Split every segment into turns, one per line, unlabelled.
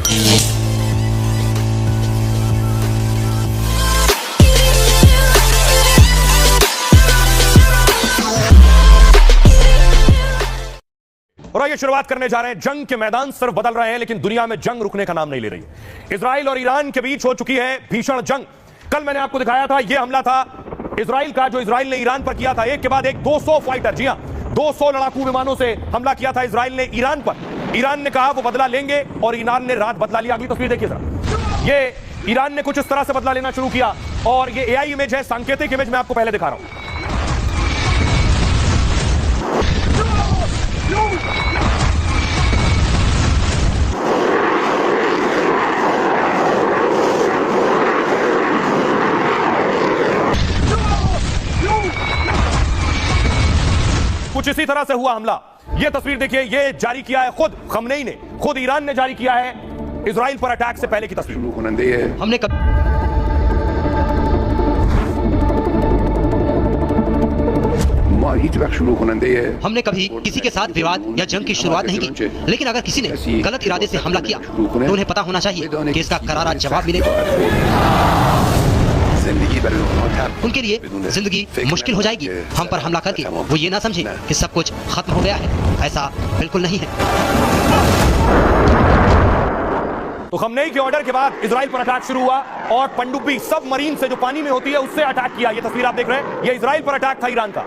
और आइए शुरुआत करने जा रहे हैं। जंग के मैदान सिर्फ बदल रहे हैं, लेकिन दुनिया में जंग रुकने का नाम नहीं ले रही। इजराइल और ईरान के बीच हो चुकी है भीषण जंग। कल मैंने आपको दिखाया था यह हमला था इजराइल का, जो इजराइल ने ईरान पर किया था। एक के बाद एक 200 फाइटर, जी हां 200 लड़ाकू विमानों से हमला किया था इजराइल ने ईरान पर। ईरान ने कहा वो बदला लेंगे और ईरान ने रात बदला लिया। अगली तस्वीर देखिए जरा। ये ईरान ने कुछ इस तरह से बदला लेना शुरू किया और ये एआई इमेज है, सांकेतिक इमेज मैं आपको पहले दिखा रहा हूं। कुछ इसी तरह से हुआ हमला। यह तस्वीर देखिए, यह जारी किया है खुद खमनेई ने, खुद ईरान ने जारी किया है इजराइल पर अटैक से पहले की तस्वीर।
हमने कभी किसी के साथ विवाद या जंग की शुरुआत नहीं की, लेकिन अगर किसी ने गलत इरादे से हमला किया तो उन्हें पता होना चाहिए कि इसका करारा जवाब मिलेगा। उनके लिए जिंदगी मुश्किल हो जाएगी। हम पर हमला करके वो ये ना समझे कि सब कुछ खत्म हो गया है, ऐसा बिल्कुल नहीं है।
तो खमनेई के ऑर्डर के बाद इजराइल पर अटैक शुरू हुआ और पनडुब्बी सबमरीन से, जो पानी में होती है, उससे अटैक किया। ये तस्वीर आप देख रहे हैं, ये इजराइल पर अटैक था ईरान का।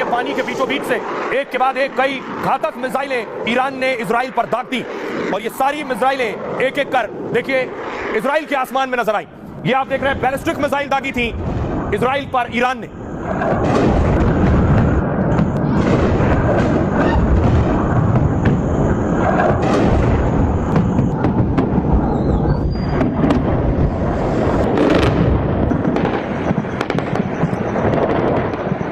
पानी के बीचों बीच से एक के बाद एक कई घातक मिसाइलें ईरान ने इजराइल पर दाग दी और ये सारी मिसाइलें एक एक कर देखिए इजराइल के आसमान में नजर आई। ये आप देख रहे हैं बैलिस्टिक मिसाइल दागी थी इजराइल पर ईरान ने।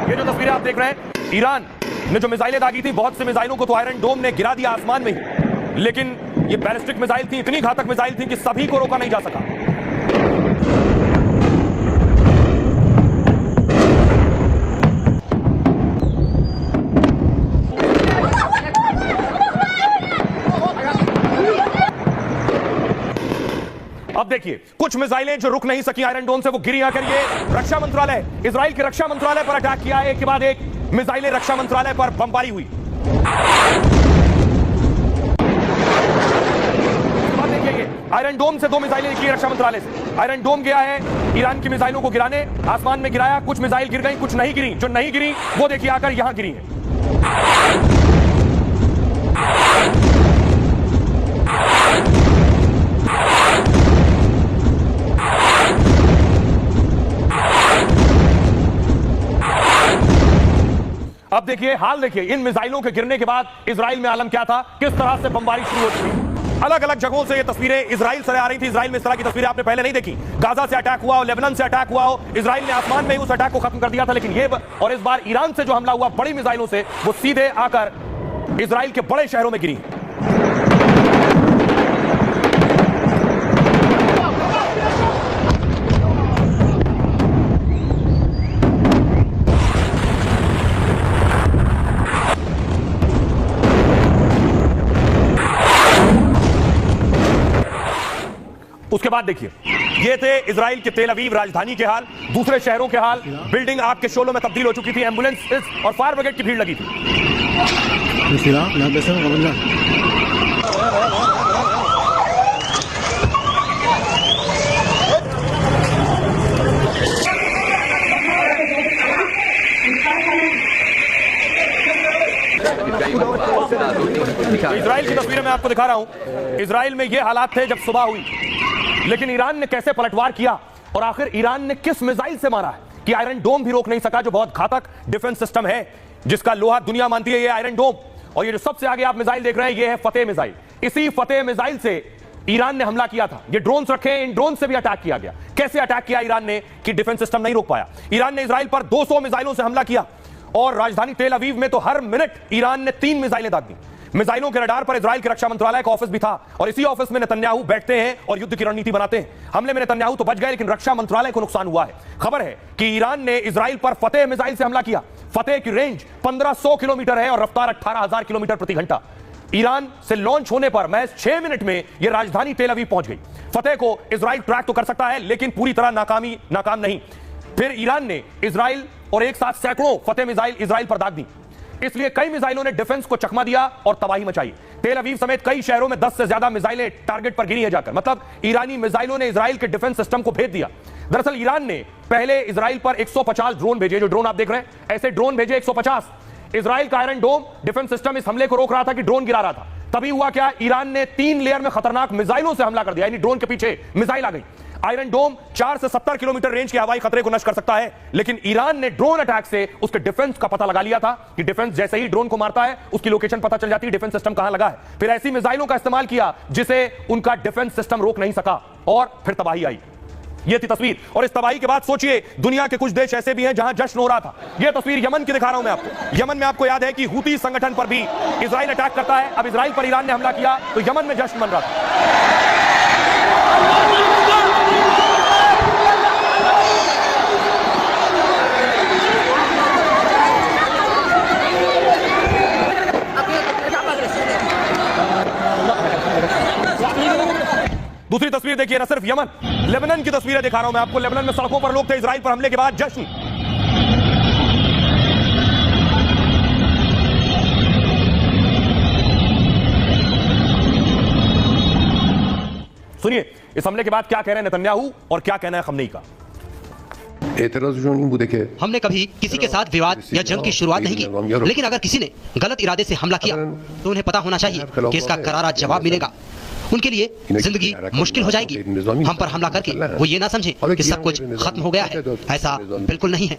ये जो तस्वीरें आप देख रहे हैं, ईरान ने जो मिसाइलें दागी थी, बहुत से मिसाइलों को तो आयरन डोम ने गिरा दिया आसमान में ही, लेकिन ये बैलिस्टिक मिसाइल थी, इतनी घातक मिसाइल थी कि सभी को रोका नहीं जा सका। अब देखिए कुछ मिसाइलें जो रुक नहीं सकी आयरन डोम से, वो गिरी आकर ये रक्षा मंत्रालय, इजराइल के रक्षा मंत्रालय पर अटैक किया। एक के बाद एक मिसाइलें रक्षा मंत्रालय पर बमबारी हुई। देखिए आयरन डोम से 2 मिसाइलें निकली रक्षा मंत्रालय से। आयरन डोम गया है ईरान की मिसाइलों को गिराने, आसमान में गिराया। कुछ मिसाइल गिर गई, कुछ नहीं गिरी। जो नहीं गिरी वो देखिए आकर यहां गिरी है। अब देखिए हाल देखिए, इन मिसाइलों के गिरने के बाद इजराइल में आलम क्या था, किस तरह से बमबारी शुरू हो चुकी। अलग अलग जगहों से ये तस्वीरें इजराइल से आ रही थी। इजराइल में इस तरह की तस्वीरें आपने पहले नहीं देखी। गाजा से अटैक हुआ हो, लेबनान से अटैक हुआ हो, इजराइल ने आसमान में ही उस अटैक को खत्म कर दिया था। लेकिन ये और इस बार ईरान से जो हमला हुआ बड़ी मिसाइलों से, वो सीधे आकर इजराइल के बड़े शहरों में गिरी। उसके बाद देखिए, ये थे इजराइल के तेल अवीव राजधानी के हाल, दूसरे शहरों के हाल। बिल्डिंग आग के शोलों में तब्दील हो चुकी थी, एम्बुलेंस और फायर ब्रिगेड की भीड़ लगी थी। इजराइल की तस्वीरें मैं आपको दिखा रहा हूं। इजराइल में ये हालात थे जब सुबह हुई, लेकिन ईरान ने कैसे पलटवार किया और आखिर ईरान ने किस मिसाइल से मारा है कि आयरन डोम भी रोक नहीं सका, जो बहुत घातक डिफेंस सिस्टम है, जिसका लोहा दुनिया मानती है, ये आयरन डोम। और ये जो सबसे आगे आप मिसाइल देख रहे हैं, ये है फतेह मिसाइल। इसी फतेह मिसाइल से ईरान ने हमला किया था। ये ड्रोन्स रखे हैं, इन ड्रोन से भी अटैक किया गया। कैसे अटैक किया ईरान ने कि डिफेंस सिस्टम नहीं रोक पाया। ईरान ने इजराइल पर 200 मिसाइलों से हमला किया और राजधानी तेल अवीव में तो हर मिनट ईरान ने 3 मिसाइलें दाग दी। मिसाइलों के रडार पर इजराइल के रक्षा मंत्रालय का ऑफिस भी था और इसी ऑफिस में नेतन्याहू बैठते हैं और युद्ध की रणनीति बनाते हैं। हमले में नेतन्याहू तो बच गए, लेकिन रक्षा मंत्रालय को नुकसान हुआ है। खबर है कि ईरान ने इजराइल पर फतेह मिसाइल से हमला किया। फतेह की रेंज 1500 किलोमीटर है और रफ्तार 18,000 किलोमीटर प्रति घंटा। ईरान से लॉन्च होने पर महज 6 मिनट में यह राजधानी तेल अवीव पहुंच गई। फतेह को इजराइल ट्रैक तो कर सकता है, लेकिन पूरी तरह नाकाम नहीं। फिर ईरान ने इजराइल और एक साथ सैकड़ों फतेह मिसाइल इजराइल पर दाग दी। इसलिए कई मिसाइलों ने डिफेंस को चकमा दिया और तबाही मचाई। तेल अवीव समेत कई शहरों में 10 से ज्यादा मिसाइलें टारगेट पर गिरी है जाकर। मतलब ईरानी मिसाइलों ने इजराइल के डिफेंस सिस्टम को भेद दिया। दरअसल ईरान ने पहले इजराइल पर 150 ड्रोन भेजे, जो ड्रोन आप देख रहे हैं, ऐसे ड्रोन भेजे 150। इजराइल का आयरन डोम डिफेंस सिस्टम इस हमले को रोक रहा था कि ड्रोन गिरा रहा था। तभी हुआ क्या, ईरान ने 3 लेयर में खतरनाक मिसाइलों से हमला कर दिया, यानी ड्रोन के पीछे मिसाइल आ गई। आयरन डोम 4 से 70 किलोमीटर रेंज के हवाई खतरे को नष्ट कर सकता है, लेकिन ईरान ने ड्रोन अटैक से उसके डिफेंस का पता लगा लिया था कि डिफेंस जैसे ही ड्रोन को मारता है उसकी लोकेशन पता चल जाती है, डिफेंस सिस्टम कहां लगा है। फिर ऐसी मिसाइलों का इस्तेमाल किया जिसे उनका डिफेंस सिस्टम रोक नहीं सका और फिर तबाही आई। यह थी तस्वीर। और इस तबाही के बाद सोचिए, दुनिया के कुछ देश ऐसे भी हैं जहां जश्न हो रहा था। यह तस्वीर यमन की दिखा रहा हूं मैं आपको। यमन में आपको याद है कि हूती संगठन पर भी इजराइल अटैक करता है। अब इजराइल पर ईरान ने हमला किया तो यमन में जश्न मन रहा था। दूसरी तस्वीर देखिए, न सिर्फ यमन, लेबनान की तस्वीरें दिखा रहा हूं मैं आपको। लेबनान में सड़कों पर लोग थे इजराइल पर हमले के बाद जश्न। सुनिए इस हमले के बाद क्या कह रहे हैं नेतन्याहू और क्या कहना है खमनेई का।
हमने कभी किसी के साथ विवाद या जंग की शुरुआत नहीं की, लेकिन अगर किसी ने गलत इरादे से हमला किया तो उन्हें पता होना चाहिए कि इसका करारा जवाब मिलेगा। उनके लिए जिंदगी मुश्किल हो जाएगी। हम पर हमला करके वो ये ना समझे कि सब कुछ खत्म हो गया है। ऐसा बिल्कुल नहीं है।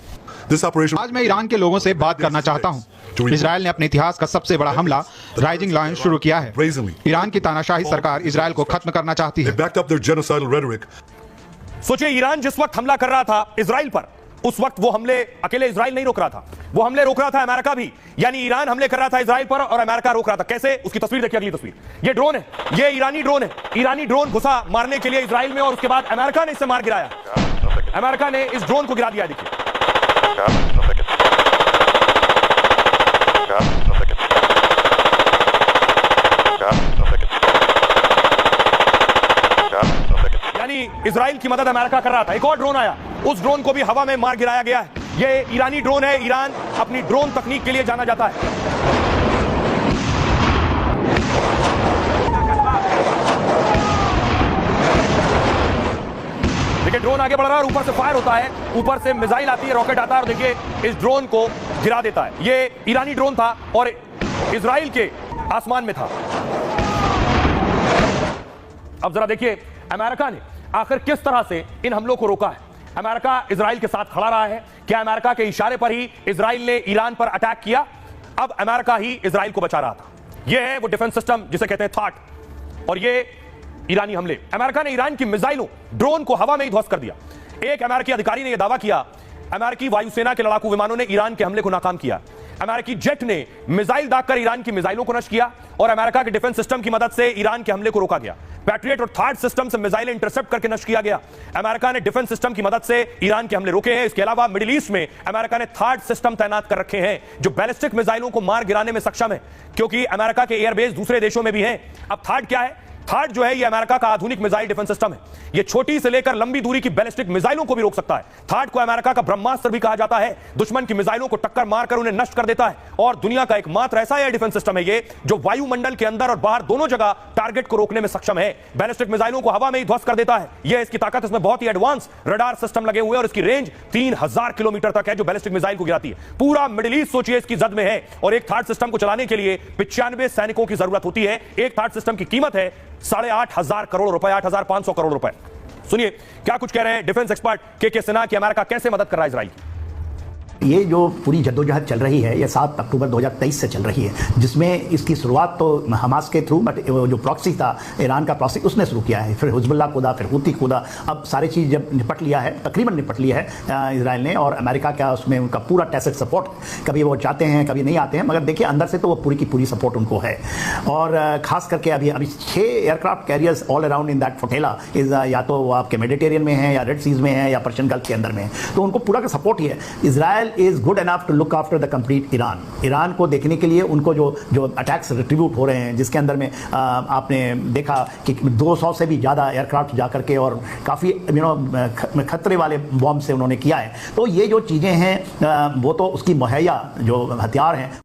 आज मैं ईरान के लोगों से बात करना चाहता हूँ। इजराइल ने अपने इतिहास का सबसे बड़ा हमला राइजिंग लायन शुरू किया है। ईरान की तानाशाही सरकार इजराइल को खत्म करना चाहती है।
सोचिए, ईरान जिस वक्त हमला कर रहा था इजराइल पर, उस वक्त वो हमले अकेले इजराइल नहीं रोक रहा था, वो हमले रोक रहा था अमेरिका भी। यानी ईरान हमले कर रहा था इजराइल पर और अमेरिका रोक रहा था। कैसे, उसकी तस्वीर देखिए, अगली तस्वीर। ये ड्रोन है, ये ईरानी ड्रोन है। ईरानी ड्रोन घुसा मारने के लिए इजराइल में और उसके बाद अमेरिका ने इसे मार गिराया। अमेरिका ने इस ड्रोन को गिरा दिया। देखिए यानी इजराइल की मदद अमेरिका कर रहा था। एक और ड्रोन आया, उस ड्रोन को भी हवा में मार गिराया गया है। ये ईरानी ड्रोन है। ईरान अपनी ड्रोन तकनीक के लिए जाना जाता है। देखिए ड्रोन आगे बढ़ रहा है और ऊपर से फायर होता है, ऊपर से मिसाइल आती है, रॉकेट आता है और देखिए इस ड्रोन को गिरा देता है। ये ईरानी ड्रोन था और इजराइल के आसमान में था। अब जरा देखिए अमेरिका ने आखिर किस तरह से इन हमलों को रोका है। अमेरिका इजराइल के साथ खड़ा रहा है। क्या अमेरिका के इशारे पर ही इजराइल ने ईरान पर अटैक किया? अब अमेरिका ही इजराइल को बचा रहा था। यह है वो डिफेंस सिस्टम जिसे कहते हैं थाट। और ये ईरानी हमले, अमेरिका ने ईरान की मिसाइलों, ड्रोन को हवा में ही ध्वस्त कर दिया। एक अमेरिकी अधिकारी ने यह दावा किया, अमेरिकी वायुसेना के लड़ाकू विमानों ने ईरान के हमले को नाकाम किया। अमेरिकी जेट ने मिसाइल दागकर ईरान की मिसाइलों को नष्ट किया और अमेरिका के डिफेंस सिस्टम की मदद से ईरान के हमले को रोका गया। पैट्रियट और थार्ड सिस्टम से मिसाइल इंटरसेप्ट करके नष्ट किया गया। अमेरिका ने डिफेंस सिस्टम की मदद से ईरान के हमले रोके हैं। इसके अलावा मिडिल ईस्ट में अमेरिका ने थार्ड सिस्टम तैनात कर रखे हैं जो बैलिस्टिक मिसाइलों को मार गिराने में सक्षम है, क्योंकि अमेरिका के एयरबेस दूसरे देशों में भी हैं। अब थार्ड क्या है? थार्ड जो है ये अमेरिका का आधुनिक मिसाइल डिफेंस सिस्टम है। ये छोटी से लेकर लंबी दूरी की बैलिस्टिक मिसाइलों को भी रोक सकता है। थार्ड को अमेरिका का ब्रह्मास्त्र भी कहा जाता है। दुश्मन की मिसाइलों को टक्कर मारकर उन्हें नष्ट कर देता है और दुनिया का एकमात्र ऐसा एयर डिफेंस सिस्टम है ये जो वायुमंडल के अंदर और बाहर दोनों जगह टारगेट को रोकने में सक्षम है। बैलिस्टिक मिसाइलों को हवा में ही ध्वस्त कर देता है। यह इसकी ताकत। इसमें बहुत ही एडवांस रडार सिस्टम लगे हुए और इसकी रेंज 3000 किलोमीटर तक है जो बैलिस्टिक मिसाइल को गिराती है। पूरा मिडिल ईस्ट सोचिए इसकी जद में है और एक थार्ड सिस्टम को चलाने के लिए 95 सैनिकों की जरूरत होती है। एक थार्ड सिस्टम की कीमत है 8,500 करोड़ रुपए, 8,500 करोड़ रुपए। सुनिए क्या कुछ कह रहे हैं डिफेंस एक्सपर्ट के सिन्हा की अमेरिका कैसे मदद कर रहा है इजराइल की।
ये जो पूरी जद्दोजहद चल रही है ये 7 अक्टूबर 2023 से चल रही है, जिसमें इसकी शुरुआत तो हमास के थ्रू, बट जो प्रॉक्सी था, ईरान का प्रॉक्सी, उसने शुरू किया है। फिर हिजबुल्लाह कूदा, फिर हुती कूदा। अब सारी चीज़ जब निपट लिया है, तकरीबन निपट लिया है इसराइल ने, और अमेरिका का उसमें उनका पूरा टैसिट सपोर्ट, कभी वो चाहते हैं कभी नहीं आते हैं, मगर देखिए अंदर से तो वो पूरी की पूरी सपोर्ट उनको है। और खास करके अभी 6 aircraft carriers all around in that flotilla is, या तो वो आपके मेडिटेरियन में है, या रेड सीज में है, या पर्शियन गल्फ के अंदर में है, तो उनको पूरा का सपोर्ट ही है। Israel is good enough to look after the complete Iran. Iran को देखने के लिए उनको जो अटैक्स रिट्रीब्यूट हो रहे हैं, जिसके अंदर में आपने देखा कि 200 से भी ज़्यादा एयरक्राफ्ट जा करके और काफ़ी खतरे वाले बॉम्ब से उन्होंने किया है। तो ये जो चीज़ें हैं वो तो उसकी मुहैया जो हथियार हैं